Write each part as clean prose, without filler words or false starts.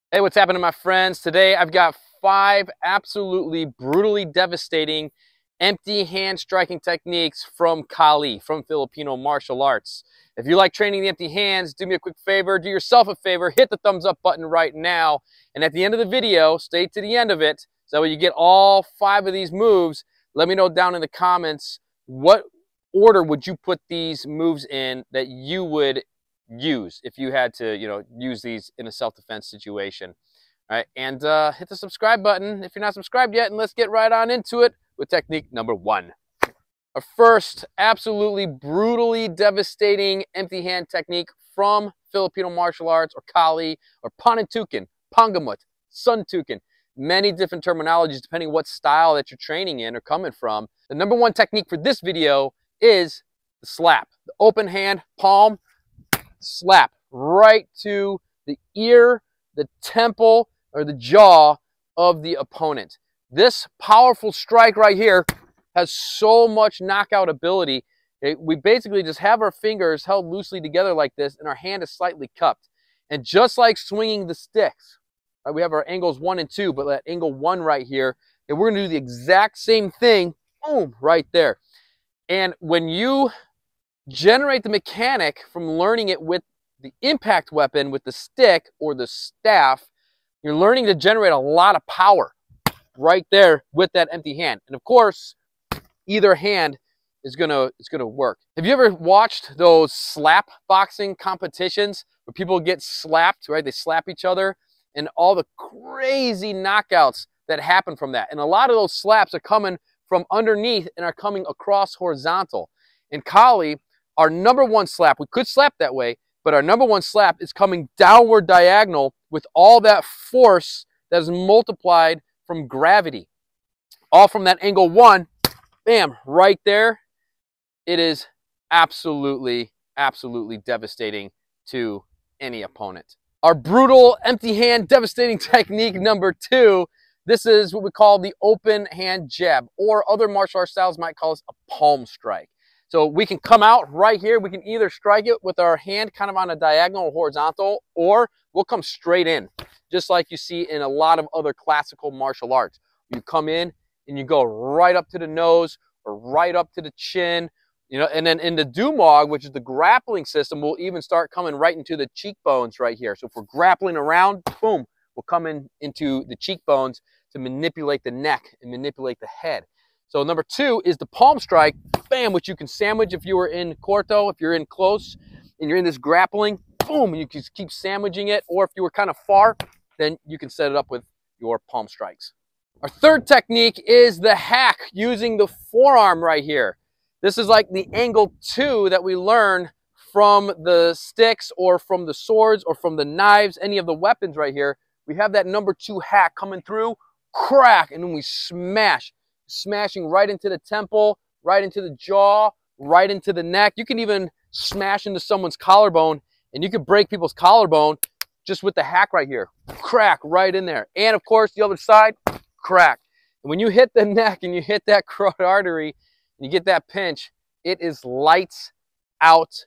Hey, what's happening, my friends? Today I've got 5 absolutely brutally devastating empty hand striking techniques from Kali, from Filipino martial arts. If you like training the empty hands, do me a quick favor, do yourself a favor, hit the thumbs up button right now. And at the end of the video, stay to the end of it, so when you get all 5 of these moves, let me know down in the comments what order would you put these moves in that you would use if you had to, use these in a self-defense situation. All right, and hit the subscribe button if you're not subscribed yet, and let's get right on into it with technique number 1. Our first absolutely brutally devastating empty hand technique from Filipino martial arts, or Kali, or Panantukan, Pangamut, Suntukan, many different terminologies depending what style that you're training in or coming from. The number 1 technique for this video is the slap, the open hand palm slap right to the ear, the temple, or the jaw of the opponent. This powerful strike right here has so much knockout ability. We basically just have our fingers held loosely together like this, and our hand is slightly cupped. And just like swinging the sticks, right, we have our angles 1 and 2, but at angle 1 right here, and we're going to do the exact same thing, boom, right there. And when you generate the mechanic from learning it with the impact weapon, with the stick or the staff, you're learning to generate a lot of power right there with that empty hand. And of course, either hand is gonna work. Have you ever watched those slap boxing competitions where people get slapped, right? They slap each other, and all the crazy knockouts that happen from that. And a lot of those slaps are coming from underneath and are coming across horizontal. In Kali, our number 1 slap, we could slap that way, but our number 1 slap is coming downward diagonal with all that force that is multiplied from gravity. All from that angle 1, bam, right there. It is absolutely, absolutely devastating to any opponent. Our brutal empty hand devastating technique number 2, this is what we call the open hand jab, or other martial arts styles might call this a palm strike. So we can come out right here. We can either strike it with our hand kind of on a diagonal or horizontal, or we'll come straight in, just like you see in a lot of other classical martial arts. You come in and you go right up to the nose or right up to the chin, and then in the Dumog, which is the grappling system, we'll even start coming right into the cheekbones right here. So if we're grappling around, boom, we'll come into the cheekbones to manipulate the neck and manipulate the head. So number 2 is the palm strike, bam, which you can sandwich if you were in corto, if you're in close and you're in this grappling, boom, you can keep sandwiching it. Or if you were kind of far, then you can set it up with your palm strikes. Our third technique is the hack, using the forearm right here. This is like the angle 2 that we learn from the sticks or from the swords or from the knives, any of the weapons right here. We have that number 2 hack coming through, crack, and then we smash. Smashing right into the temple, right into the jaw, right into the neck. You can even smash into someone's collarbone, and you can break people's collarbone just with the hack right here. Crack right in there. And of course, the other side, crack. And when you hit the neck and you hit that carotid artery and you get that pinch, it is lights out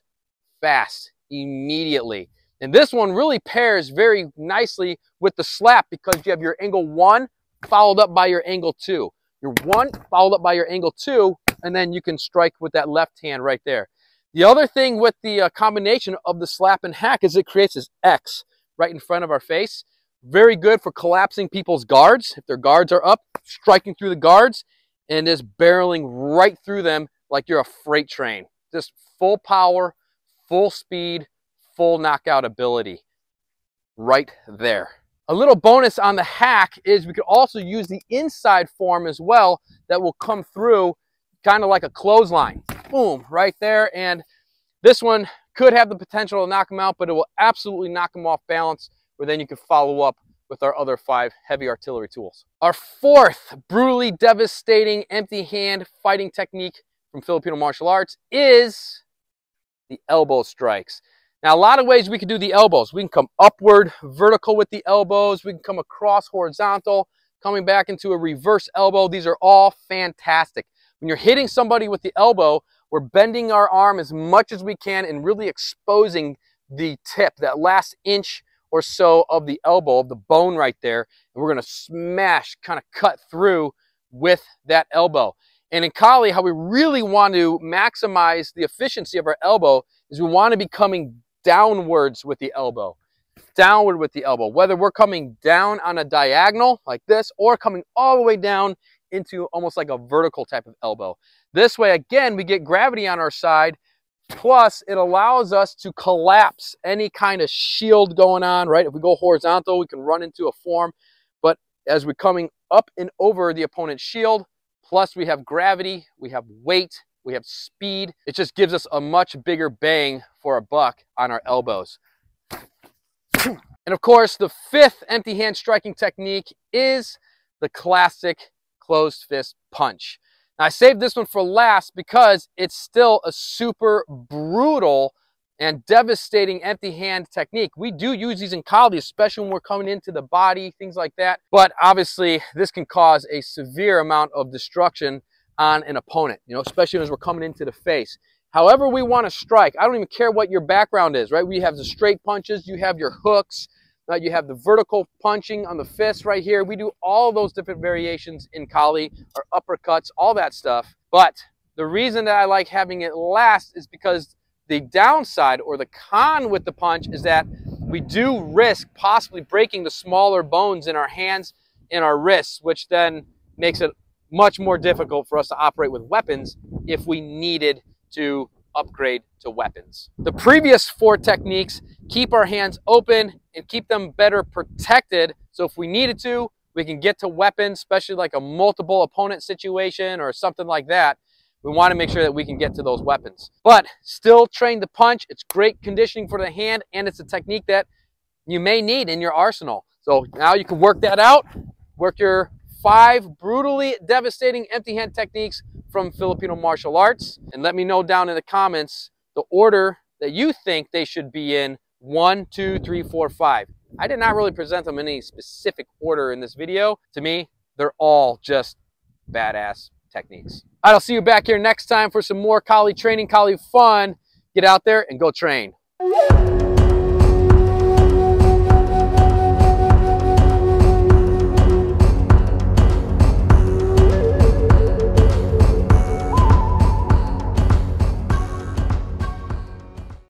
fast, immediately. And this one really pairs very nicely with the slap, because you have your angle 1 followed up by your angle 2. Your 1 followed up by your angle 2, and then you can strike with that left hand right there. The other thing with the combination of the slap and hack is it creates this X right in front of our face. Very good for collapsing people's guards. If their guards are up, striking through the guards and just barreling right through them like you're a freight train. Just full power, full speed, full knockout ability right there. A little bonus on the hack is we could also use the inside form as well that will come through kind of like a clothesline. Boom, right there. And this one could have the potential to knock them out, but it will absolutely knock them off balance, where then you can follow up with our other 5 heavy artillery tools. Our 4th brutally devastating empty hand fighting technique from Filipino martial arts is the elbow strikes. Now, a lot of ways we can do the elbows. We can come upward, vertical with the elbows. We can come across horizontal, coming back into a reverse elbow. These are all fantastic. When you're hitting somebody with the elbow, we're bending our arm as much as we can and really exposing the tip, that last inch or so of the elbow, of the bone right there, and we're gonna smash, kind of cut through with that elbow. And in Kali, how we really want to maximize the efficiency of our elbow is we want to be coming downwards with the elbow. Downward with the elbow, whether we're coming down on a diagonal like this or coming all the way down into almost like a vertical type of elbow. This way, again, we get gravity on our side, plus it allows us to collapse any kind of shield going on, right? If we go horizontal, we can run into a form, but as we're coming up and over the opponent's shield, plus we have gravity, we have weight, we have speed, it just gives us a much bigger bang for a buck on our elbows. And of course, the fifth empty hand striking technique is the classic closed fist punch. Now, I saved this one for last because it's still a super brutal and devastating empty hand technique. We do use these in Kali, especially when we're coming into the body, things like that. But obviously, this can cause a severe amount of destruction on an opponent, you know, especially as we're coming into the face. However we want to strike, I don't even care what your background is, right? We have the straight punches, you have your hooks, you have the vertical punching on the fist right here. We do all those different variations in Kali, or uppercuts, all that stuff. But the reason that I like having it last is because the downside or the con with the punch is that we do risk possibly breaking the smaller bones in our hands and our wrists, which then makes it much more difficult for us to operate with weapons if we needed to upgrade to weapons. The previous four techniques keep our hands open and keep them better protected, so if we needed to, we can get to weapons, especially like a multiple opponent situation or something like that. We want to make sure that we can get to those weapons. But still train the punch. It's great conditioning for the hand, and it's a technique that you may need in your arsenal. So now you can work that out, work your 5 brutally devastating empty hand techniques from Filipino martial arts, and let me know down in the comments the order that you think they should be in: 1, 2, 3, 4, 5. I did not really present them in any specific order in this video. To me, they're all just badass techniques. All right, I'll see you back here next time for some more Kali training, Kali fun. Get out there and go train.